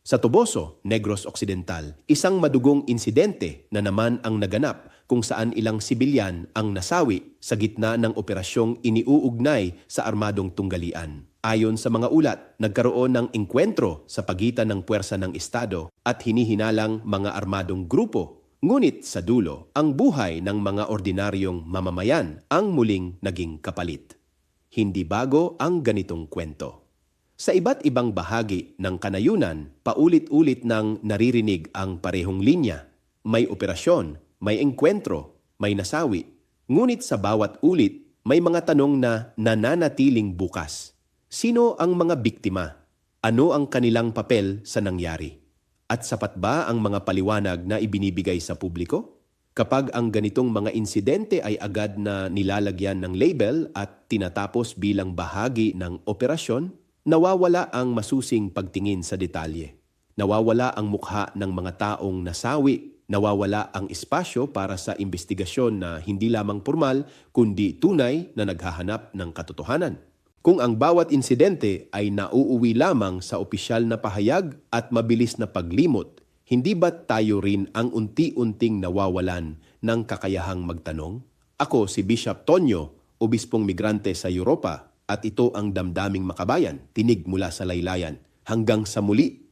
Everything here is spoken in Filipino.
Sa Toboso, Negros Occidental, isang madugong insidente na naman ang naganap kung saan ilang sibilyan ang nasawi sa gitna ng operasyong iniuugnay sa armadong tunggalian. Ayon sa mga ulat, nagkaroon ng engkwentro sa pagitan ng puwersa ng Estado at hinihinalang mga armadong grupo. Ngunit sa dulo, ang buhay ng mga ordinaryong mamamayan ang muling naging kapalit. Hindi bago ang ganitong kwento. Sa iba't ibang bahagi ng kanayunan, paulit-ulit nang naririnig ang parehong linya. May operasyon, may engkwentro, may nasawi. Ngunit sa bawat ulit, may mga tanong na nananatiling bukas. Sino ang mga biktima? Ano ang kanilang papel sa nangyari? At sapat ba ang mga paliwanag na ibinibigay sa publiko? Kapag ang ganitong mga insidente ay agad na nilalagyan ng label at tinatapos bilang bahagi ng operasyon, nawawala ang masusing pagtingin sa detalye. Nawawala ang mukha ng mga taong nasawi. Nawawala ang espasyo para sa investigasyon na hindi lamang formal kundi tunay na naghahanap ng katotohanan. Kung ang bawat insidente ay nauuwi lamang sa opisyal na pahayag at mabilis na paglimot, hindi ba tayo rin ang unti-unting nawawalan ng kakayahang magtanong? Ako si Bishop Tonyo, obispong migrante sa Europa, at ito ang Damdaming Makabayan, tinig mula sa laylayan. Hanggang sa muli!